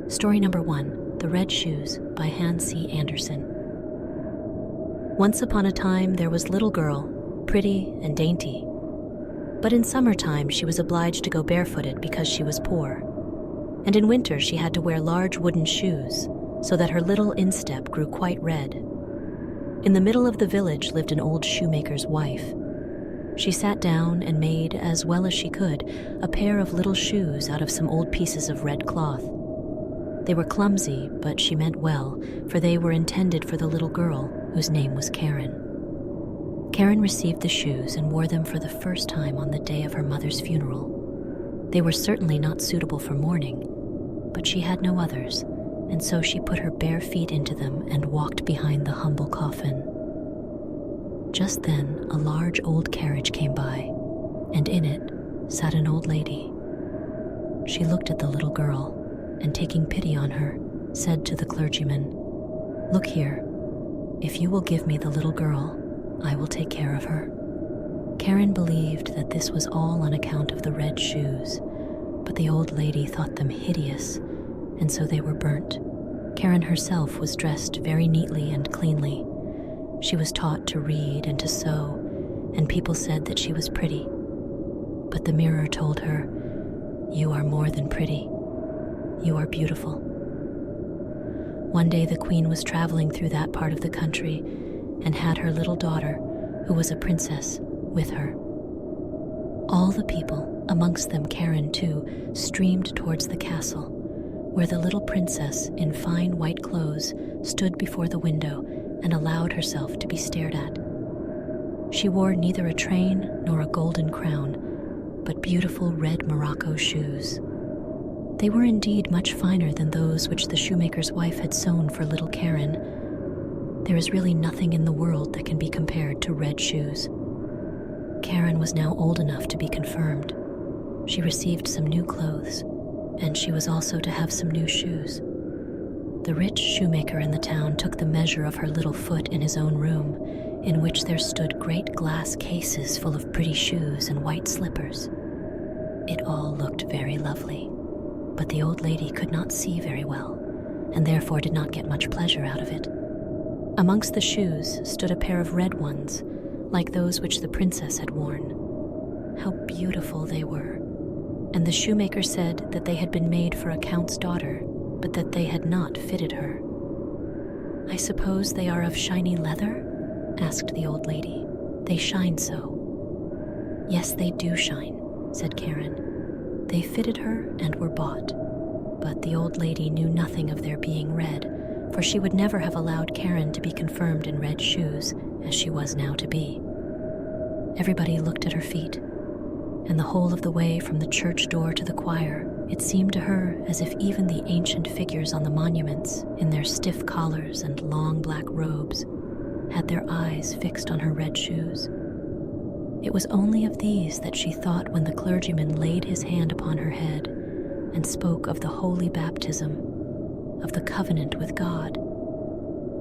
Story number 1, The Red Shoes by Hans C. Andersen. Once upon a time there was a little girl, pretty and dainty. But in summertime she was obliged to go barefooted because she was poor. And in winter she had to wear large wooden shoes, so that her little instep grew quite red. In the middle of the village lived an old shoemaker's wife. She sat down and made, as well as she could, a pair of little shoes out of some old pieces of red cloth. They were clumsy, but she meant well, for they were intended for the little girl, whose name was Karen. Karen received the shoes and wore them for the first time on the day of her mother's funeral. They were certainly not suitable for mourning, but she had no others, and so she put her bare feet into them and walked behind the humble coffin. Just then, a large old carriage came by, and in it sat an old lady. She looked at the little girl, and taking pity on her, said to the clergyman, "Look here, if you will give me the little girl, I will take care of her." Karen believed that this was all on account of the red shoes, but the old lady thought them hideous, and so they were burnt. Karen herself was dressed very neatly and cleanly. She was taught to read and to sew, and people said that she was pretty. But the mirror told her, "You are more than pretty. You are beautiful." One day the queen was traveling through that part of the country and had her little daughter, who was a princess, with her. All the people, amongst them Karen too, streamed towards the castle, where the little princess, in fine white clothes, stood before the window and allowed herself to be stared at. She wore neither a train nor a golden crown, but beautiful red Morocco shoes. They were indeed much finer than those which the shoemaker's wife had sewn for little Karen. There is really nothing in the world that can be compared to red shoes. Karen was now old enough to be confirmed. She received some new clothes, and she was also to have some new shoes. The rich shoemaker in the town took the measure of her little foot in his own room, in which there stood great glass cases full of pretty shoes and white slippers. It all looked very lovely, but the old lady could not see very well, and therefore did not get much pleasure out of it. Amongst the shoes stood a pair of red ones, like those which the princess had worn. How beautiful they were! And the shoemaker said that they had been made for a count's daughter, but that they had not fitted her. "I suppose they are of shiny leather?" asked the old lady. "They shine so." "Yes, they do shine," said Karen. They fitted her and were bought, but the old lady knew nothing of their being red, for she would never have allowed Karen to be confirmed in red shoes, as she was now to be. Everybody looked at her feet, and the whole of the way from the church door to the choir, it seemed to her as if even the ancient figures on the monuments, in their stiff collars and long black robes, had their eyes fixed on her red shoes. It was only of these that she thought when the clergyman laid his hand upon her head and spoke of the holy baptism, of the covenant with God,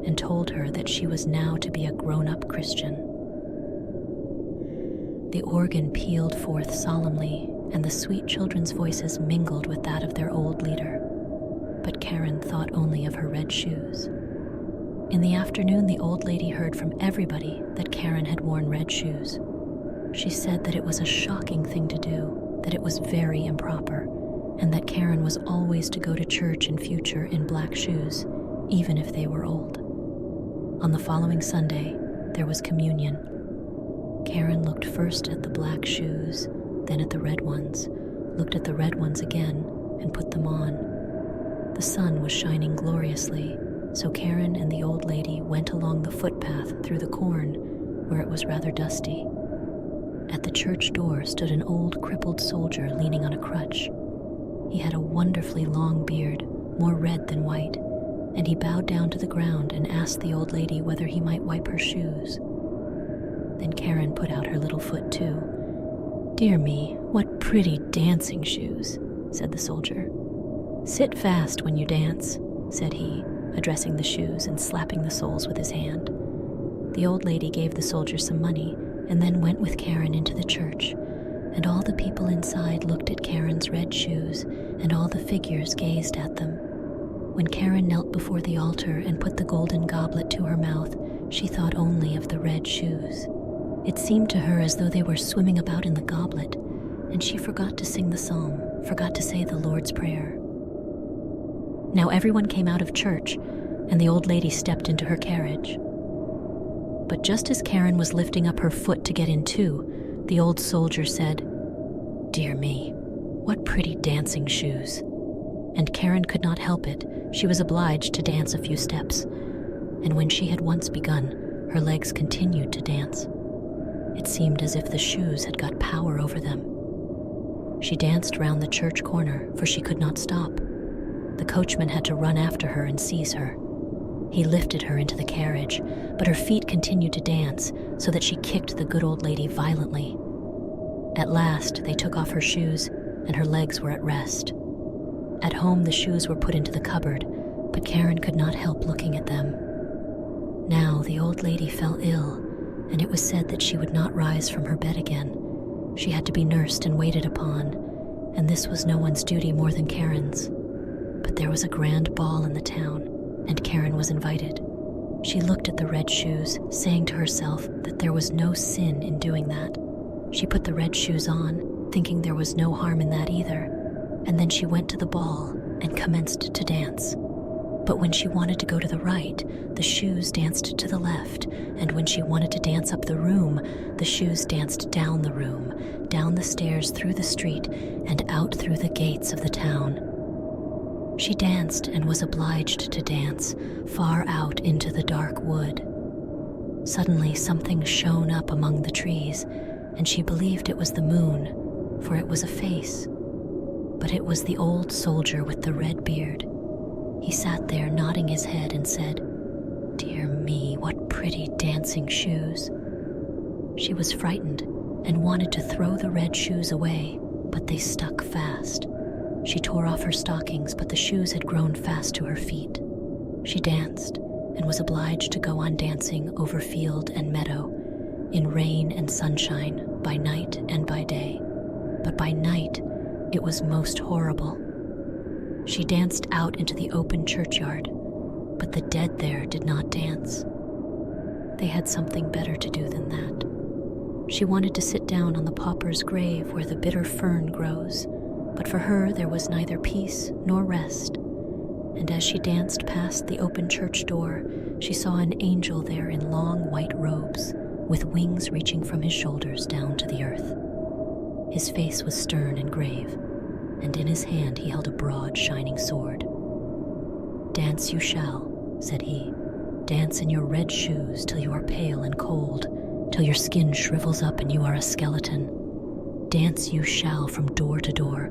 and told her that she was now to be a grown-up Christian. The organ pealed forth solemnly, and the sweet children's voices mingled with that of their old leader. But Karen thought only of her red shoes. In the afternoon, the old lady heard from everybody that Karen had worn red shoes. She said that it was a shocking thing to do, that it was very improper, and that Karen was always to go to church in future in black shoes, even if they were old. On the following Sunday, there was communion. Karen looked first at the black shoes, then at the red ones, looked at the red ones again, and put them on. The sun was shining gloriously, so Karen and the old lady went along the footpath through the corn, where it was rather dusty. At the church door stood an old crippled soldier leaning on a crutch. He had a wonderfully long beard, more red than white, and he bowed down to the ground and asked the old lady whether he might wipe her shoes. Then Karen put out her little foot too. "Dear me, what pretty dancing shoes," said the soldier. "Sit fast when you dance," said he, addressing the shoes and slapping the soles with his hand. The old lady gave the soldier some money and then went with Karen into the church, and all the people inside looked at Karen's red shoes, and all the figures gazed at them. When Karen knelt before the altar and put the golden goblet to her mouth, she thought only of the red shoes. It seemed to her as though they were swimming about in the goblet, and she forgot to sing the psalm, forgot to say the Lord's Prayer. Now everyone came out of church, and the old lady stepped into her carriage. But just as Karen was lifting up her foot to get in too, the old soldier said, "Dear me, what pretty dancing shoes." And Karen could not help it. She was obliged to dance a few steps, and when she had once begun, her legs continued to dance. It seemed as if the shoes had got power over them. She danced round the church corner, for she could not stop. The coachman had to run after her and seize her. He lifted her into the carriage, but her feet continued to dance, so that she kicked the good old lady violently. At last, they took off her shoes, and her legs were at rest. At home, the shoes were put into the cupboard, but Karen could not help looking at them. Now, the old lady fell ill, and it was said that she would not rise from her bed again. She had to be nursed and waited upon, and this was no one's duty more than Karen's. But there was a grand ball in the town, and Karen was invited. She looked at the red shoes, saying to herself that there was no sin in doing that. She put the red shoes on, thinking there was no harm in that either, and then she went to the ball and commenced to dance. But when she wanted to go to the right, the shoes danced to the left, and when she wanted to dance up the room, the shoes danced down the room, down the stairs through the street, and out through the gates of the town. She danced and was obliged to dance far out into the dark wood. Suddenly something shone up among the trees, and she believed it was the moon, for it was a face. But it was the old soldier with the red beard. He sat there nodding his head and said, "Dear me, what pretty dancing shoes." She was frightened and wanted to throw the red shoes away, but they stuck fast. She tore off her stockings, but the shoes had grown fast to her feet. She danced and was obliged to go on dancing over field and meadow, in rain and sunshine, by night and by day. But by night, it was most horrible. She danced out into the open churchyard, but the dead there did not dance. They had something better to do than that. She wanted to sit down on the pauper's grave where the bitter fern grows, but for her there was neither peace nor rest. And as she danced past the open church door, she saw an angel there in long white robes, with wings reaching from his shoulders down to the earth. His face was stern and grave, and in his hand he held a broad, shining sword. "Dance you shall," said he. "Dance in your red shoes till you are pale and cold, till your skin shrivels up and you are a skeleton. Dance you shall from door to door,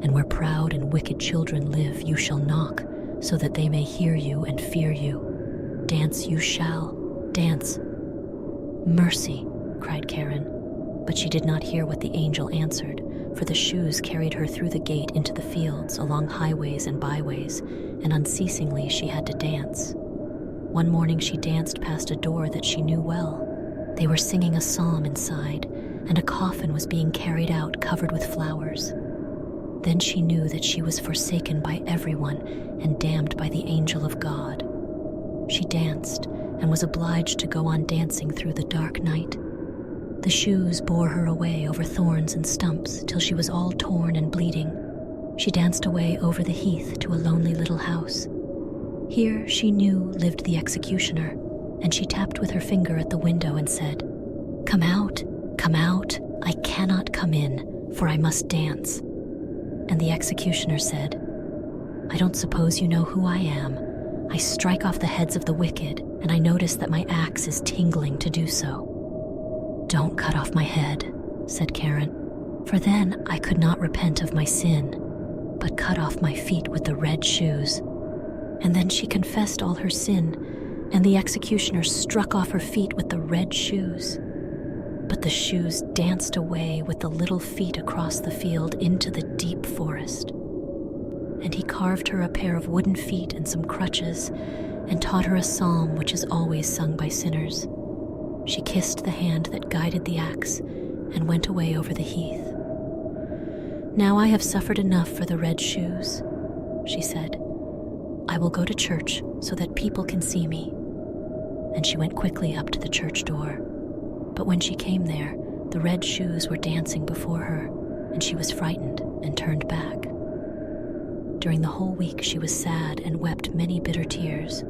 and where proud and wicked children live you shall knock, so that they may hear you and fear you. Dance you shall, dance." "Mercy," cried Karen, but she did not hear what the angel answered, for the shoes carried her through the gate into the fields, along highways and byways, and unceasingly she had to dance. One morning she danced past a door that she knew well. They were singing a psalm inside, and a coffin was being carried out covered with flowers. Then she knew that she was forsaken by everyone and damned by the angel of God. She danced and was obliged to go on dancing through the dark night. The shoes bore her away over thorns and stumps till she was all torn and bleeding. She danced away over the heath to a lonely little house. Here she knew lived the executioner, and she tapped with her finger at the window and said, come out, I cannot come in, for I must dance." And the executioner said, "I don't suppose you know who I am. I strike off the heads of the wicked, and I notice that my axe is tingling to do so." "Don't cut off my head," said Karen, "for then I could not repent of my sin, but cut off my feet with the red shoes." And then she confessed all her sin, and the executioner struck off her feet with the red shoes. But the shoes danced away with the little feet across the field into the deep forest. And he carved her a pair of wooden feet and some crutches, and taught her a psalm which is always sung by sinners. She kissed the hand that guided the axe, and went away over the heath. "Now I have suffered enough for the red shoes," she said. "I will go to church so that people can see me." And she went quickly up to the church door. But when she came there, the red shoes were dancing before her, and she was frightened and turned back. During the whole week she was sad and wept many bitter tears.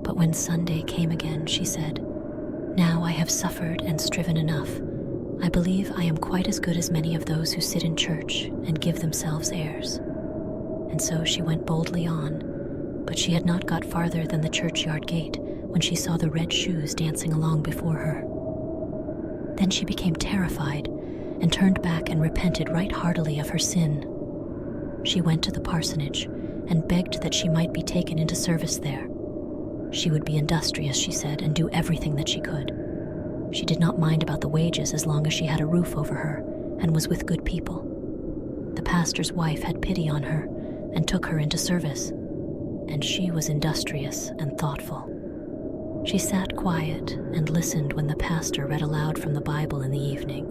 But when Sunday came again, she said, "Now I have suffered and striven enough. I believe I am quite as good as many of those who sit in church and give themselves airs." And so she went boldly on, but she had not got farther than the churchyard gate when she saw the red shoes dancing along before her. Then she became terrified and turned back and repented right heartily of her sin. She went to the parsonage and begged that she might be taken into service there. She would be industrious, she said, and do everything that she could. She did not mind about the wages as long as she had a roof over her and was with good people. The pastor's wife had pity on her and took her into service, and she was industrious and thoughtful. She sat quiet and listened when the pastor read aloud from the Bible in the evening.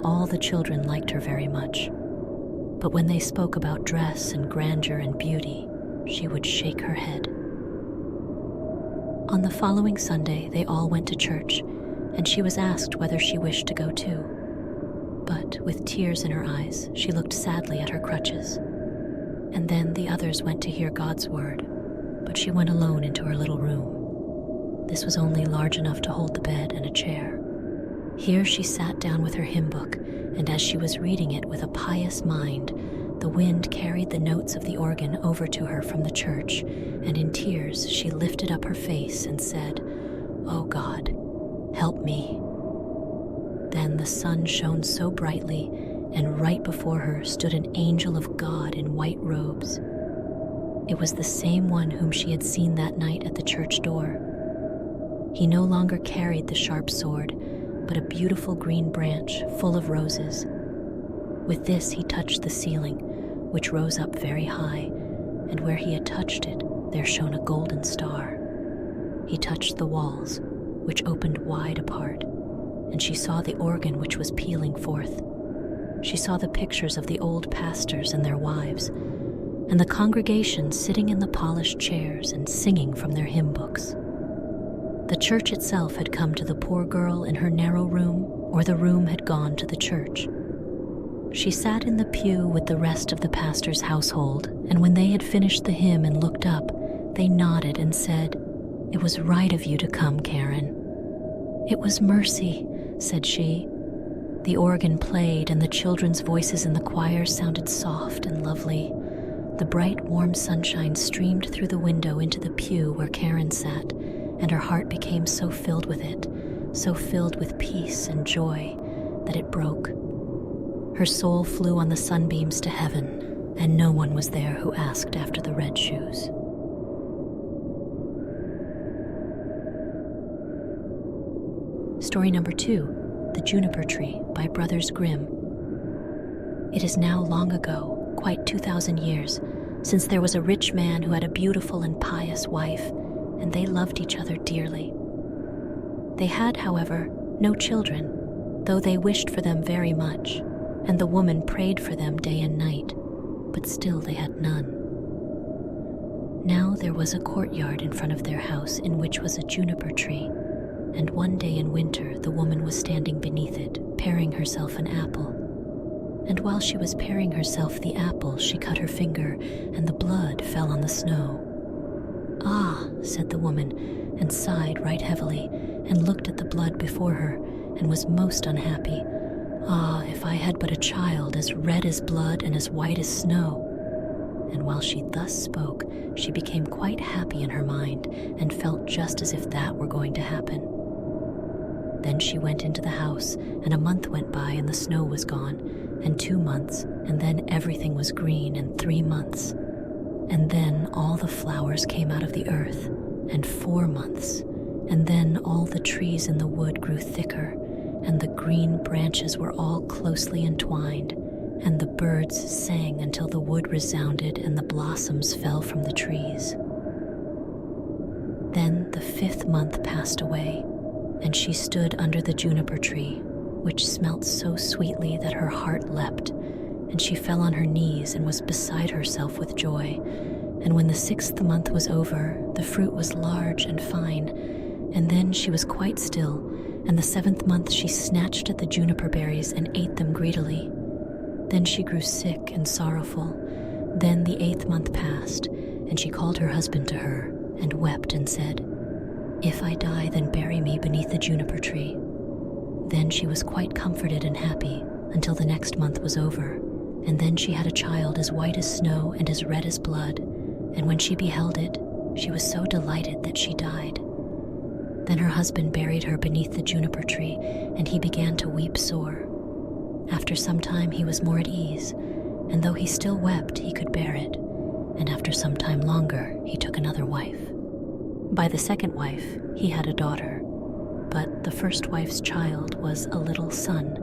All the children liked her very much, but when they spoke about dress and grandeur and beauty, she would shake her head. On the following Sunday, they all went to church, and she was asked whether she wished to go too. But with tears in her eyes, she looked sadly at her crutches. And then the others went to hear God's word, but she went alone into her little room. This was only large enough to hold the bed and a chair. Here she sat down with her hymn book, and as she was reading it with a pious mind, the wind carried the notes of the organ over to her from the church, and in tears she lifted up her face and said, "Oh God, help me." Then the sun shone so brightly, and right before her stood an angel of God in white robes. It was the same one whom she had seen that night at the church door. He no longer carried the sharp sword, but a beautiful green branch full of roses. With this he touched the ceiling, which rose up very high, and where he had touched it, there shone a golden star. He touched the walls, which opened wide apart, and she saw the organ which was pealing forth. She saw the pictures of the old pastors and their wives, and the congregation sitting in the polished chairs and singing from their hymn books. The church itself had come to the poor girl in her narrow room, or the room had gone to the church. She sat in the pew with the rest of the pastor's household, and when they had finished the hymn and looked up, they nodded and said, "It was right of you to come, Karen." "It was mercy," said she. The organ played, and the children's voices in the choir sounded soft and lovely. The bright, warm sunshine streamed through the window into the pew where Karen sat, and her heart became so filled with it, so filled with peace and joy, that it broke. Her soul flew on the sunbeams to heaven, and no one was there who asked after the red shoes. Story number 2, The Juniper Tree by Brothers Grimm. It is now long ago, quite 2,000 years, since there was a rich man who had a beautiful and pious wife, and they loved each other dearly. They had, however, no children, though they wished for them very much, and the woman prayed for them day and night, but still they had none. Now there was a courtyard in front of their house in which was a juniper tree, and one day in winter the woman was standing beneath it, paring herself an apple. And while she was paring herself the apple, she cut her finger, and the blood fell on the snow. "Ah," said the woman, and sighed right heavily, and looked at the blood before her, and was most unhappy. "Ah, if I had but a child as red as blood and as white as snow." And while she thus spoke, she became quite happy in her mind, and felt just as if that were going to happen. Then she went into the house, and a month went by and the snow was gone, and 2 months, and then everything was green, and 3 months. And then all the flowers came out of the earth, and 4 months, and then all the trees in the wood grew thicker, and the green branches were all closely entwined, and the birds sang until the wood resounded and the blossoms fell from the trees. Then the 5th month passed away, and she stood under the juniper tree, which smelt so sweetly that her heart leapt, and she fell on her knees and was beside herself with joy, And when the 6th month was over, the fruit was large and fine, and then she was quite still, and the 7th month she snatched at the juniper berries and ate them greedily. Then she grew sick and sorrowful. Then the 8th month passed, and she called her husband to her, and wept and said, "If I die, then bury me beneath the juniper tree." Then she was quite comforted and happy until the next month was over, and then she had a child as white as snow and as red as blood, and when she beheld it, she was so delighted that she died. Then her husband buried her beneath the juniper tree, and he began to weep sore. After some time he was more at ease, and though he still wept, he could bear it, and after some time longer he took another wife. By the second wife he had a daughter, but the first wife's child was a little son,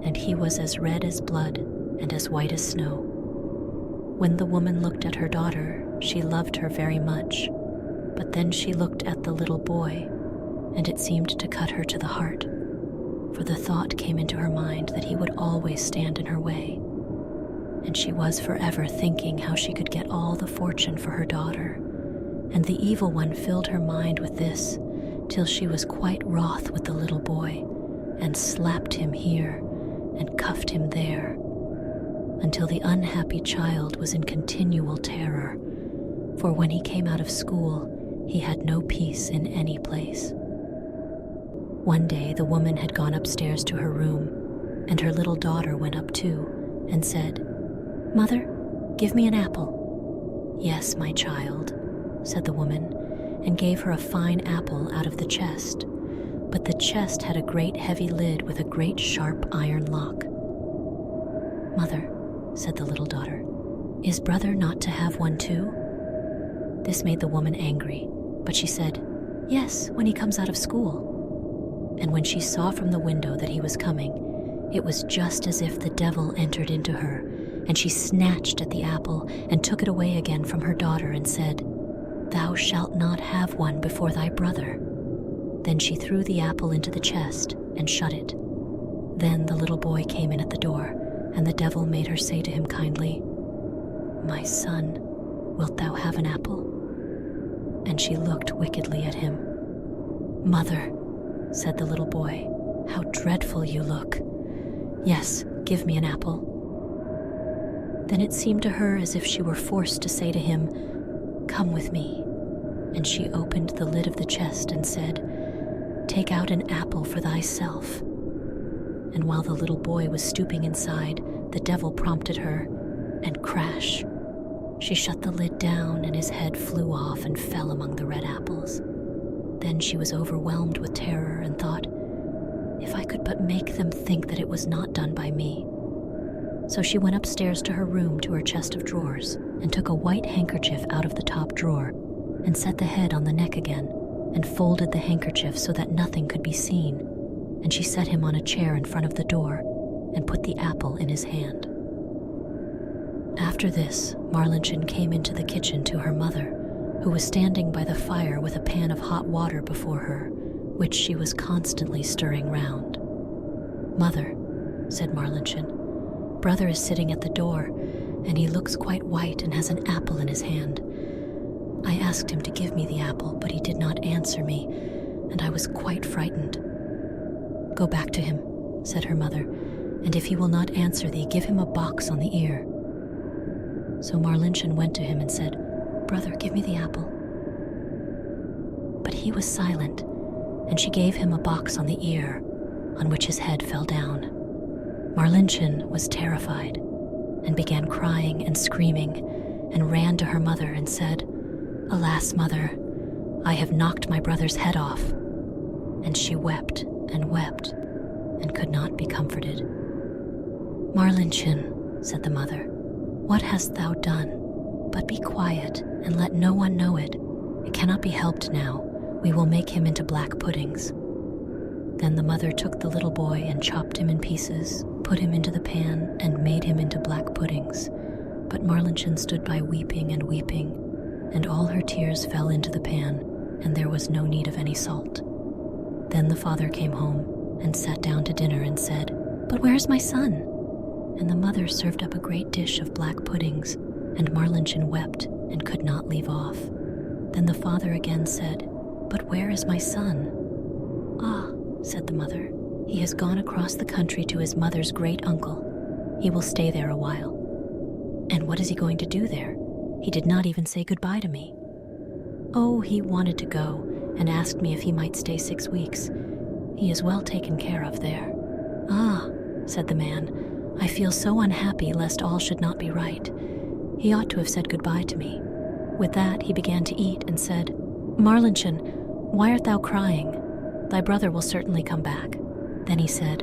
and he was as red as blood and as white as snow. When the woman looked at her daughter, she loved her very much, but then she looked at the little boy, and it seemed to cut her to the heart, for the thought came into her mind that he would always stand in her way, and she was forever thinking how she could get all the fortune for her daughter, and the evil one filled her mind with this, till she was quite wroth with the little boy, and slapped him here, and cuffed him there, until the unhappy child was in continual terror, for when he came out of school, he had no peace in any place. One day the woman had gone upstairs to her room, and her little daughter went up too, and said, "Mother, give me an apple." "Yes, my child," said the woman, and gave her a fine apple out of the chest, but the chest had a great heavy lid with a great sharp iron lock. "Mother," said the little daughter, "is brother not to have one too?" This made the woman angry, but she said, "Yes, when he comes out of school." And when she saw from the window that he was coming, it was just as if the devil entered into her, and she snatched at the apple and took it away again from her daughter and said, "Thou shalt not have one before thy brother." Then she threw the apple into the chest and shut it. Then the little boy came in at the door, and the devil made her say to him kindly, "My son, wilt thou have an apple?" And she looked wickedly at him. "Mother," said the little boy, "how dreadful you look. Yes, give me an apple." Then it seemed to her as if she were forced to say to him, "Come with me." And she opened the lid of the chest and said, "Take out an apple for thyself." And while the little boy was stooping inside, the devil prompted her, and crash! She shut the lid down, and his head flew off and fell among the red apples. Then she was overwhelmed with terror and thought, "If I could but make them think that it was not done by me." So she went upstairs to her room to her chest of drawers, and took a white handkerchief out of the top drawer, and set the head on the neck again, and folded the handkerchief so that nothing could be seen, and she set him on a chair in front of the door, and put the apple in his hand. After this, Marlinchen came into the kitchen to her mother, who was standing by the fire with a pan of hot water before her, which she was constantly stirring round. "Mother," said Marlinchen, "brother is sitting at the door, and he looks quite white and has an apple in his hand. I asked him to give me the apple, but he did not answer me, and I was quite frightened." "Go back to him," said her mother, "and if he will not answer thee, give him a box on the ear." So Marlinchen went to him and said, "Brother, give me the apple." But he was silent, and she gave him a box on the ear, on which his head fell down. Marlinchen was terrified, and began crying and screaming, and ran to her mother and said, "Alas, mother, I have knocked my brother's head off." And she wept, and could not be comforted. "Marlinchen," said the mother, "what hast thou done? But be quiet, and let no one know it. It cannot be helped now. We will make him into black puddings." Then the mother took the little boy and chopped him in pieces, put him into the pan, and made him into black puddings. But Marlinchen stood by weeping, and all her tears fell into the pan, and there was no need of any salt. Then the father came home, and sat down to dinner and said, "But where is my son?" And the mother served up a great dish of black puddings, and Marlinchen wept and could not leave off. Then the father again said, "But where is my son?" "Ah," said the mother, "he has gone across the country to his mother's great uncle. He will stay there a while." "And what is he going to do there? He did not even say goodbye to me." "Oh, he wanted to go and asked me if he might stay 6 weeks. He is well taken care of there." "Ah," said the man, "I feel so unhappy lest all should not be right. He ought to have said goodbye to me." With that he began to eat and said, "Marlinchen, why art thou crying? Thy brother will certainly come back." Then he said,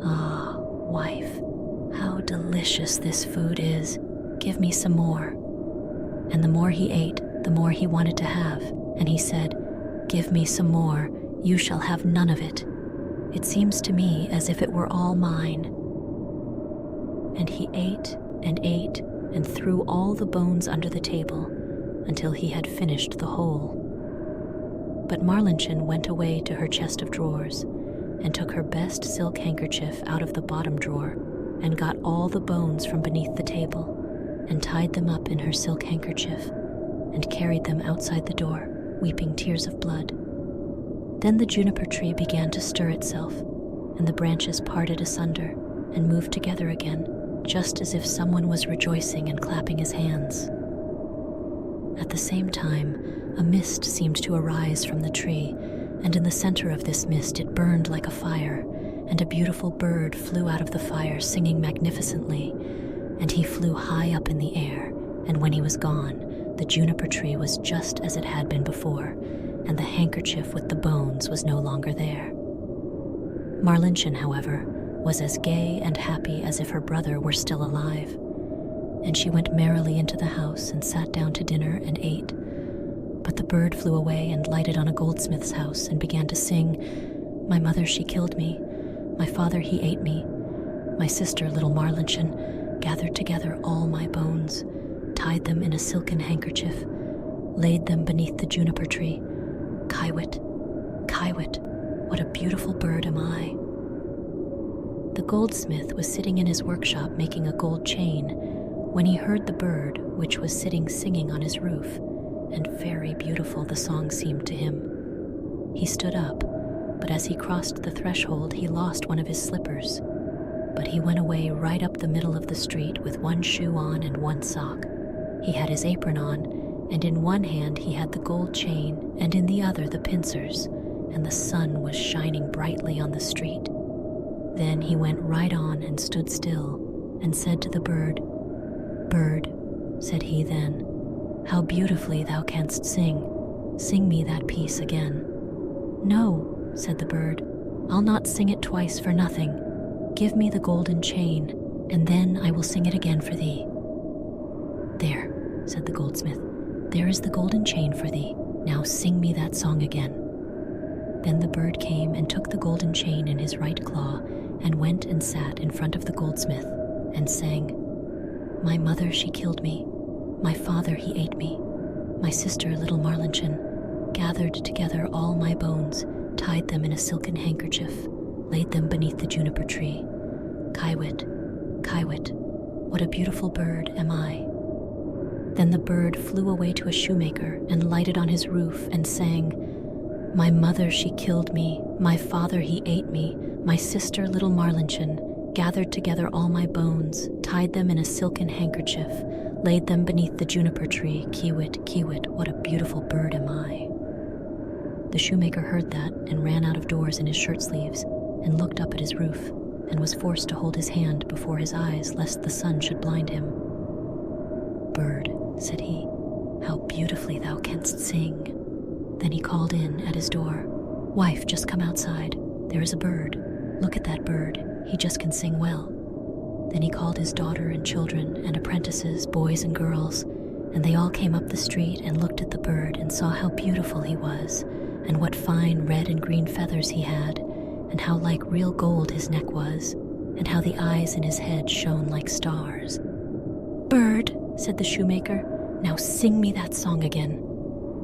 "Ah, wife, how delicious this food is. Give me some more." And the more he ate, the more he wanted to have, and he said, "Give me some more, you shall have none of it. It seems to me as if it were all mine." And he ate and threw all the bones under the table until he had finished the whole. But Marlinchen went away to her chest of drawers and took her best silk handkerchief out of the bottom drawer and got all the bones from beneath the table and tied them up in her silk handkerchief and carried them outside the door, weeping tears of blood. Then the juniper tree began to stir itself, and the branches parted asunder and moved together again, just as if someone was rejoicing and clapping his hands. At the same time, a mist seemed to arise from the tree, and in the center of this mist it burned like a fire, and a beautiful bird flew out of the fire singing magnificently, and he flew high up in the air, and when he was gone, the juniper tree was just as it had been before, and the handkerchief with the bones was no longer there. Marlinchen, however, was as gay and happy as if her brother were still alive, and she went merrily into the house and sat down to dinner and ate. But the bird flew away and lighted on a goldsmith's house and began to sing, "My mother, she killed me. My father, he ate me. My sister, little Marlinchen, gathered together all my bones, tied them in a silken handkerchief, laid them beneath the juniper tree. Kiwit, Kiwit, what a beautiful bird am I." The goldsmith was sitting in his workshop making a gold chain when he heard the bird, which was sitting singing on his roof, and very beautiful the song seemed to him. He stood up, but as he crossed the threshold he lost one of his slippers. But he went away right up the middle of the street with one shoe on and one sock. He had his apron on, and in one hand he had the gold chain, and in the other the pincers, and the sun was shining brightly on the street. Then he went right on and stood still, and said to the bird, "Bird," said he then, "how beautifully thou canst sing. Sing me that piece again." "No," said the bird, "I'll not sing it twice for nothing. Give me the golden chain, and then I will sing it again for thee." "There," said the goldsmith, "there is the golden chain for thee. Now sing me that song again." Then the bird came and took the golden chain in his right claw and went and sat in front of the goldsmith and sang, "My mother, she killed me. My father, he ate me. My sister, little Marlinchen, gathered together all my bones, tied them in a silken handkerchief, laid them beneath the juniper tree. Kiwit, Kiwit, what a beautiful bird am I." Then the bird flew away to a shoemaker and lighted on his roof and sang, "My mother, she killed me. My father, he ate me. My sister, little Marlinchen, gathered together all my bones, tied them in a silken handkerchief, laid them beneath the juniper tree. Kiwit, Kiwit, what a beautiful bird am I." The shoemaker heard that and ran out of doors in his shirt sleeves and looked up at his roof and was forced to hold his hand before his eyes lest the sun should blind him. "Bird," said he, "how beautifully thou canst sing." Then he called in at his door, "Wife, just come outside. There is a bird. Look at that bird. He just can sing well." Then he called his daughter and children and apprentices, boys and girls, and they all came up the street and looked at the bird and saw how beautiful he was, and what fine red and green feathers he had, and how like real gold his neck was, and how the eyes in his head shone like stars. "Bird," said the shoemaker, "now sing me that song again."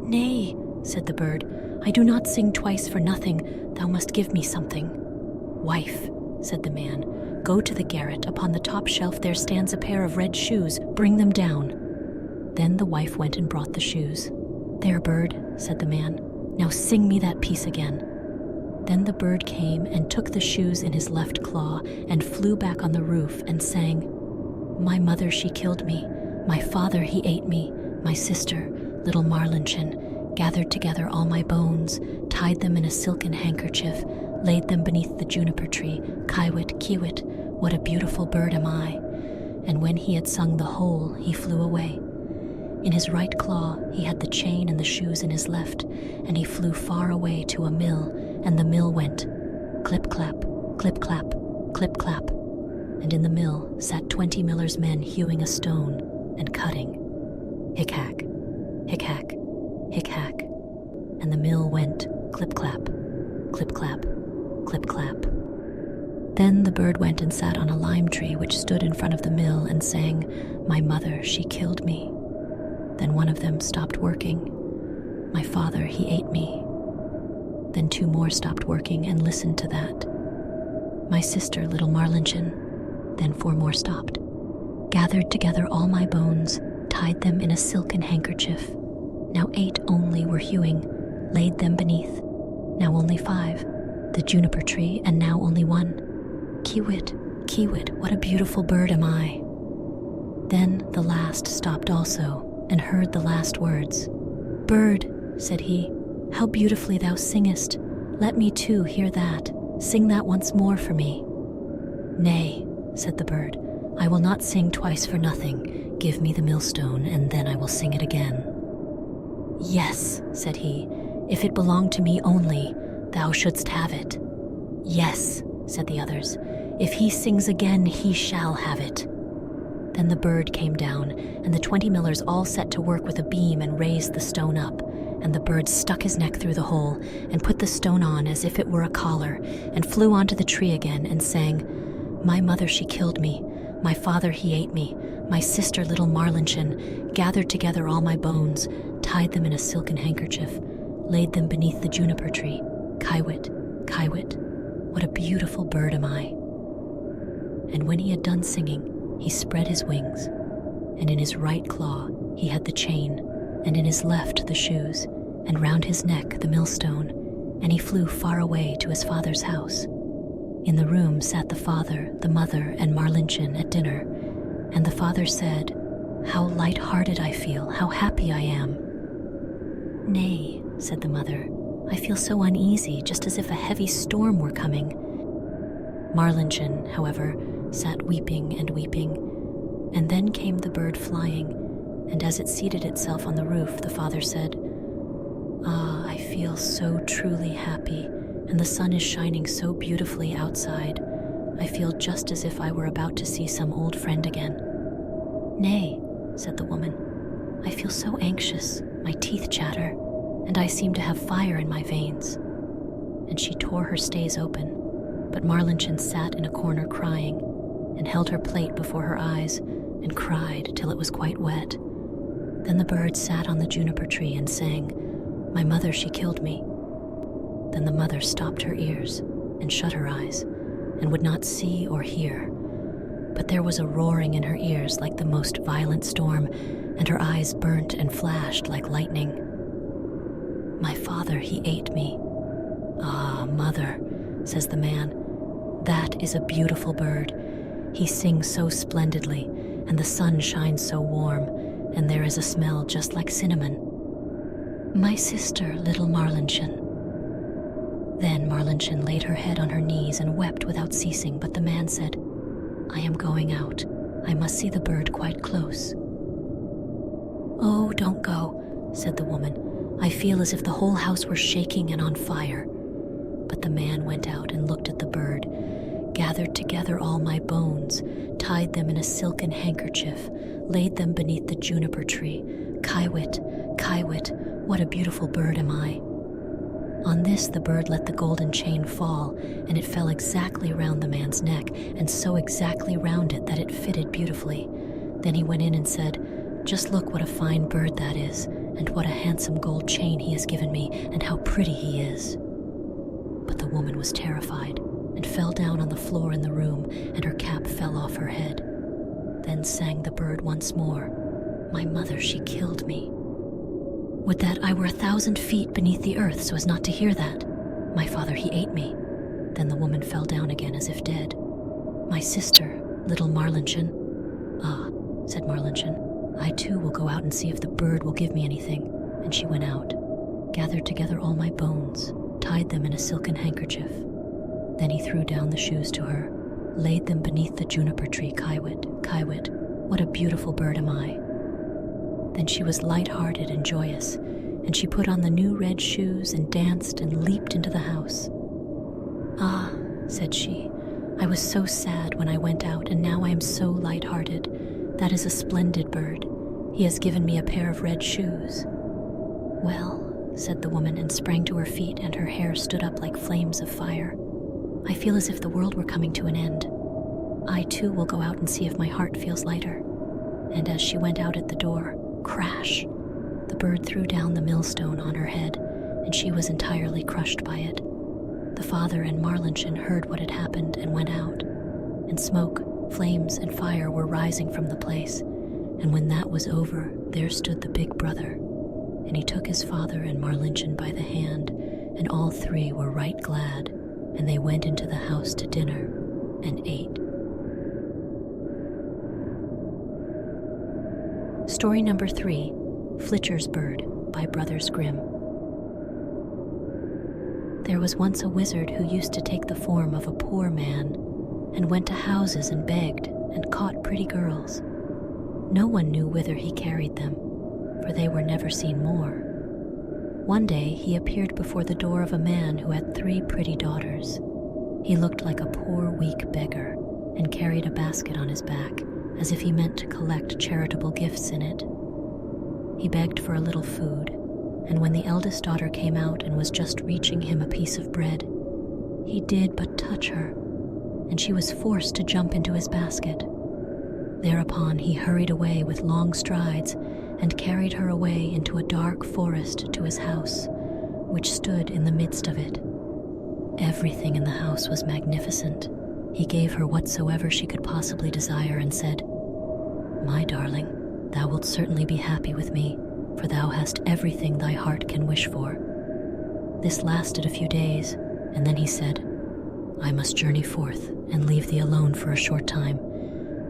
"Nay," said the bird, "I do not sing twice for nothing. Thou must give me something." "Wife," said the man, "go to the garret. Upon the top shelf there stands a pair of red shoes. Bring them down." Then the wife went and brought the shoes. "There, bird," said the man. "Now sing me that piece again." Then the bird came and took the shoes in his left claw and flew back on the roof and sang, "My mother, she killed me. My father, he ate me. My sister, little Marlinchen, gathered together all my bones, tied them in a silken handkerchief, laid them beneath the juniper tree. Kiwit, kiwit, what a beautiful bird am I." And when he had sung the whole, he flew away. In his right claw he had the chain and the shoes in his left, and he flew far away to a mill, and the mill went clip-clap, clip-clap, clip-clap. And in the mill sat 20 miller's men hewing a stone and cutting. Hick-hack, hick-hack, hick-hack. And the mill went clip-clap, clip-clap, clip-clap. Then the bird went and sat on a lime tree which stood in front of the mill and sang, "My mother, she killed me." Then one of them stopped working. "My father, he ate me." Then 2 more stopped working and listened to that. "My sister, little Marlinchen." Then 4 more stopped. "Gathered together all my bones, tied them in a silken handkerchief." Now 8 only were hewing, laid them beneath. Now only 5, the juniper tree, and now only 1. Kiwit, kiwit, what a beautiful bird am I. Then the last stopped also, and heard the last words. "Bird," said he, "how beautifully thou singest. Let me too hear that. Sing that once more for me." "Nay," said the bird, "I will not sing twice for nothing. Give me the millstone, and then I will sing it again." "Yes," said he, "if it belonged to me only, thou shouldst have it." "Yes," said the others, "if he sings again, he shall have it." Then the bird came down, and the 20 millers all set to work with a beam and raised the stone up. And the bird stuck his neck through the hole and put the stone on as if it were a collar, and flew onto the tree again and sang, "My mother, she killed me. My father, he ate me. My sister, little Marlinchen, gathered together all my bones, tied them in a silken handkerchief, laid them beneath the juniper tree. Kiwit, kiwit, what a beautiful bird am I." And when he had done singing, he spread his wings, and in his right claw he had the chain, and in his left the shoes, and round his neck the millstone, and he flew far away to his father's house. In the room sat the father, the mother, and Marlinchen at dinner, and the father said, "How light-hearted I feel, how happy I am." "Nay," said the mother, "I feel so uneasy, just as if a heavy storm were coming." Marlinchen, however, sat weeping and weeping, and then came the bird flying, and as it seated itself on the roof, the father said, "Ah, I feel so truly happy, and the sun is shining so beautifully outside. I feel just as if I were about to see some old friend again." "Nay," said the woman, "I feel so anxious, my teeth chatter, and I seem to have fire in my veins." And she tore her stays open, but Marlinchen sat in a corner crying, and held her plate before her eyes, and cried till it was quite wet. Then the bird sat on the juniper tree and sang, "My mother, she killed me." Then the mother stopped her ears and shut her eyes, and would not see or hear. But there was a roaring in her ears like the most violent storm, and her eyes burnt and flashed like lightning. "My father, he ate me." "Ah, mother," says the man, "that is a beautiful bird. He sings so splendidly, and the sun shines so warm, and there is a smell just like cinnamon." "My sister, little Marlinchen." Then Marlinchen laid her head on her knees and wept without ceasing, but the man said, "I am going out. I must see the bird quite close." "Oh, don't go," said the woman. "I feel as if the whole house were shaking and on fire." But the man went out and looked at the bird, gathered together all my bones, tied them in a silken handkerchief, laid them beneath the juniper tree. Kiwit, kiwit, what a beautiful bird am I. On this the bird let the golden chain fall, and it fell exactly round the man's neck, and so exactly round it that it fitted beautifully. Then he went in and said, "Just look what a fine bird that is, and what a handsome gold chain he has given me, and how pretty he is." But the woman was terrified, and fell down on the floor in the room, and her cap fell off her head. Then sang the bird once more, My mother, she killed me. Would that I were 1,000 feet beneath the earth so as not to hear that. My father, he ate me." Then the woman fell down again as if dead. "My sister, little Marlinchen." "Ah," said Marlinchen, "I too will go out and see if the bird will give me anything." And she went out, gathered together all my bones, tied them in a silken handkerchief. Then he threw down the shoes to her, laid them beneath the juniper tree. Kiwit, Kiwit, what a beautiful bird am I. Then she was light-hearted and joyous, and she put on the new red shoes and danced and leaped into the house. "Ah," said she, "I was so sad when I went out, and now I am so light-hearted. That is a splendid bird. He has given me a pair of red shoes." "Well," said the woman, and sprang to her feet, and her hair stood up like flames of fire. "I feel as if the world were coming to an end. I too will go out and see if my heart feels lighter." And as she went out at the door, crash! The bird threw down the millstone on her head, and she was entirely crushed by it. The father and Marlinchen heard what had happened and went out, and smoke, flames, and fire were rising from the place. And when that was over, there stood the big brother, and he took his father and Marlinchen by the hand, and all three were right glad, and they went into the house to dinner and ate. Story number 3, Flitcher's Bird by Brothers Grimm. There was once a wizard who used to take the form of a poor man and went to houses and begged and caught pretty girls. No one knew whither he carried them, for they were never seen more. One day he appeared before the door of a man who had 3 pretty daughters. He looked like a poor, weak beggar and carried a basket on his back, as if he meant to collect charitable gifts in it. He begged for a little food, and when the eldest daughter came out and was just reaching him a piece of bread, he did but touch her, and she was forced to jump into his basket. Thereupon he hurried away with long strides and carried her away into a dark forest to his house, which stood in the midst of it. Everything in the house was magnificent. He gave her whatsoever she could possibly desire and said, "My darling, thou wilt certainly be happy with me, for thou hast everything thy heart can wish for." This lasted a few days, and then he said, "I must journey forth and leave thee alone for a short time.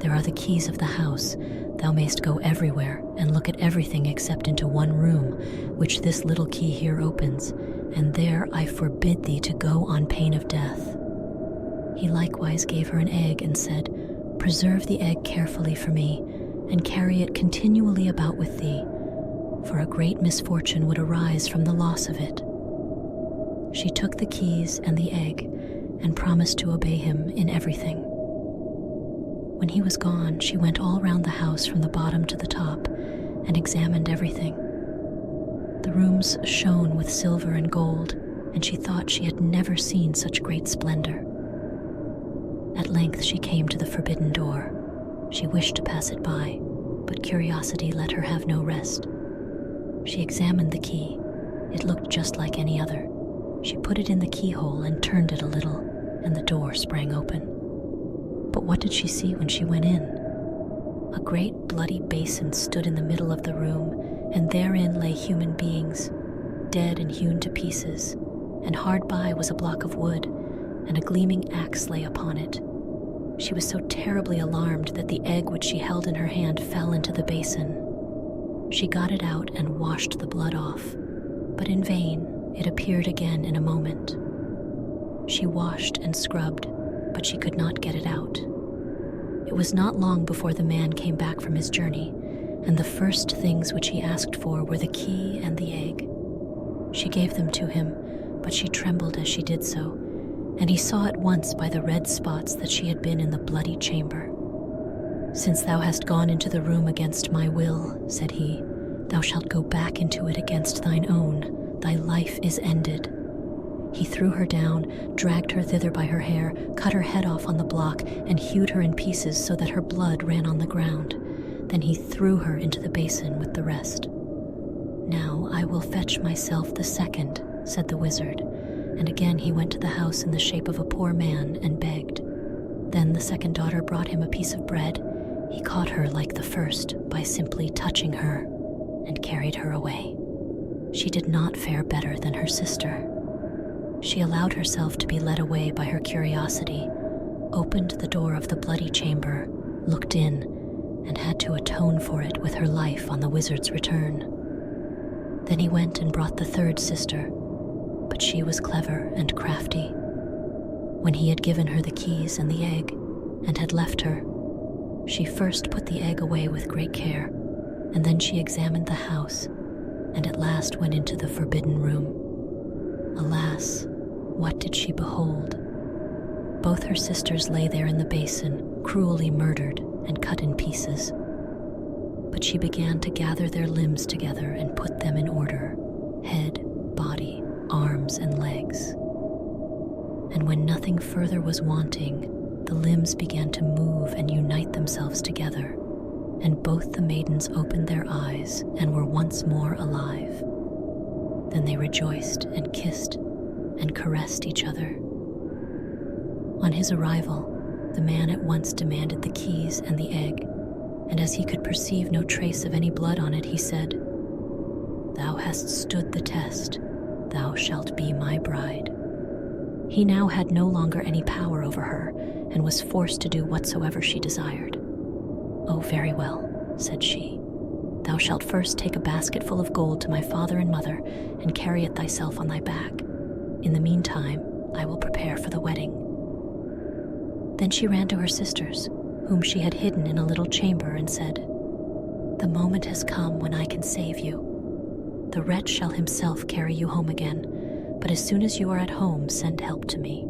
There are the keys of the house. Thou mayst go everywhere and look at everything except into one room, which this little key here opens, and there I forbid thee to go on pain of death." He likewise gave her an egg and said, "Preserve the egg carefully for me, and carry it continually about with thee, for a great misfortune would arise from the loss of it." She took the keys and the egg, and promised to obey him in everything. When he was gone, she went all round the house from the bottom to the top, and examined everything. The rooms shone with silver and gold, and she thought she had never seen such great splendor. At length she came to the forbidden door. She wished to pass it by, but curiosity let her have no rest. She examined the key. It looked just like any other. She put it in the keyhole and turned it a little, and the door sprang open. But what did she see when she went in? A great bloody basin stood in the middle of the room, and therein lay human beings, dead and hewn to pieces, and hard by was a block of wood, and a gleaming axe lay upon it. She was so terribly alarmed that the egg which she held in her hand fell into the basin. She got it out and washed the blood off, but in vain. It appeared again in a moment. She washed and scrubbed, but she could not get it out. It was not long before the man came back from his journey, and the first things which he asked for were the key and the egg. She gave them to him, but she trembled as she did so, and he saw at once by the red spots that she had been in the bloody chamber. "Since thou hast gone into the room against my will," said he, "thou shalt go back into it against thine own. Thy life is ended." He threw her down, dragged her thither by her hair, cut her head off on the block, and hewed her in pieces so that her blood ran on the ground. Then he threw her into the basin with the rest. "Now I will fetch myself the second," said the wizard, and again he went to the house in the shape of a poor man and begged. Then the second daughter brought him a piece of bread. He caught her like the first by simply touching her and carried her away. She did not fare better than her sister. She allowed herself to be led away by her curiosity, opened the door of the bloody chamber, looked in, and had to atone for it with her life on the wizard's return. Then he went and brought the third sister, but she was clever and crafty. When he had given her the keys and the egg and had left her, she first put the egg away with great care, and then she examined the house and at last went into the forbidden room. Alas, what did she behold? Both her sisters lay there in the basin, cruelly murdered and cut in pieces. But she began to gather their limbs together and put them in order: head, body, arms, and legs. And when nothing further was wanting, the limbs began to move and unite themselves together, and both the maidens opened their eyes and were once more alive. Then they rejoiced and kissed and caressed each other. On his arrival, the man at once demanded the keys and the egg, and as he could perceive no trace of any blood on it, he said, "Thou hast stood the test. Thou shalt be my bride." He now had no longer any power over her, and was forced to do whatsoever she desired. "Oh, very well," said she. "Thou shalt first take a basket full of gold to my father and mother, and carry it thyself on thy back. In the meantime, I will prepare for the wedding." Then she ran to her sisters, whom she had hidden in a little chamber, and said, "The moment has come when I can save you. The wretch shall himself carry you home again, but as soon as you are at home, send help to me."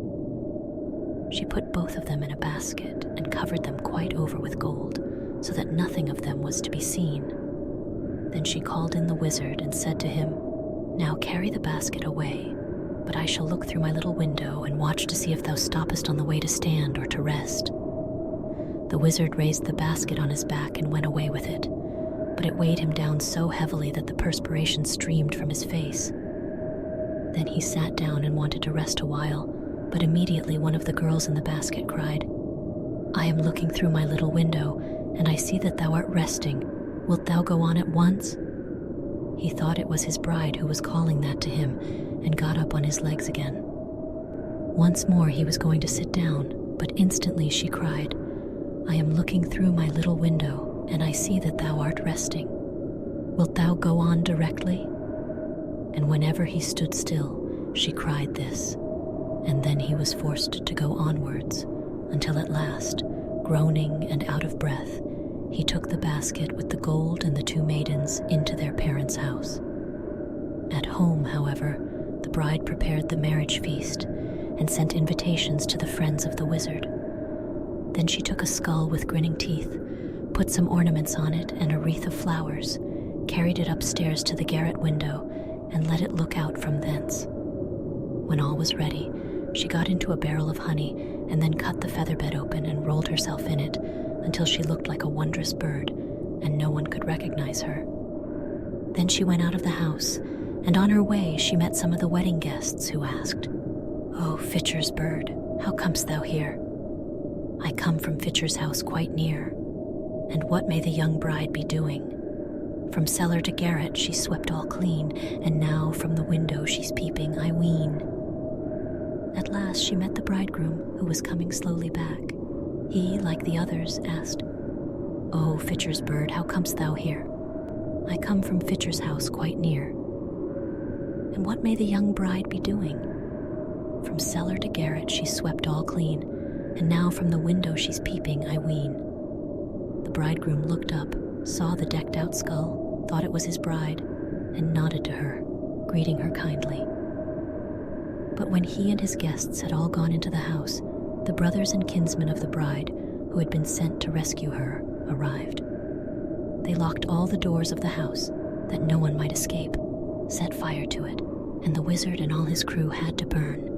She put both of them in a basket and covered them quite over with gold, so that nothing of them was to be seen. Then she called in the wizard and said to him, "Now carry the basket away, but I shall look through my little window and watch to see if thou stoppest on the way to stand or to rest." The wizard raised the basket on his back and went away with it, but it weighed him down so heavily that the perspiration streamed from his face. Then he sat down and wanted to rest a while, but immediately one of the girls in the basket cried, "I am looking through my little window, and I see that thou art resting. Wilt thou go on at once?" He thought it was his bride who was calling that to him, and got up on his legs again. Once more he was going to sit down, but instantly she cried, "I am looking through my little window, and I see that thou art resting. Wilt thou go on directly?" And whenever he stood still, she cried this, and then he was forced to go onwards, until at last, groaning and out of breath, he took the basket with the gold and the two maidens into their parents' house. At home, however, the bride prepared the marriage feast and sent invitations to the friends of the wizard. Then she took a skull with grinning teeth, put some ornaments on it and a wreath of flowers, carried it upstairs to the garret window, and let it look out from thence. When all was ready, she got into a barrel of honey and then cut the feather bed open and rolled herself in it until she looked like a wondrous bird, and no one could recognize her. Then she went out of the house, and on her way she met some of the wedding guests, who asked, "Oh, Flitcher's bird, how comest thou here?" "I come from Flitcher's house quite near." "And what may the young bride be doing?" "From cellar to garret she's swept all clean, and now from the window she's peeping, I ween." At last she met the bridegroom, who was coming slowly back. He, like the others, asked, "Oh, Flitcher's bird, how comest thou here?" "I come from Flitcher's house quite near." "And what may the young bride be doing?" "From cellar to garret she's swept all clean, and now from the window she's peeping, I ween." The bridegroom looked up, saw the decked-out skull, thought it was his bride, and nodded to her, greeting her kindly. But when he and his guests had all gone into the house, the brothers and kinsmen of the bride, who had been sent to rescue her, arrived. They locked all the doors of the house, that no one might escape, set fire to it, and the wizard and all his crew had to burn.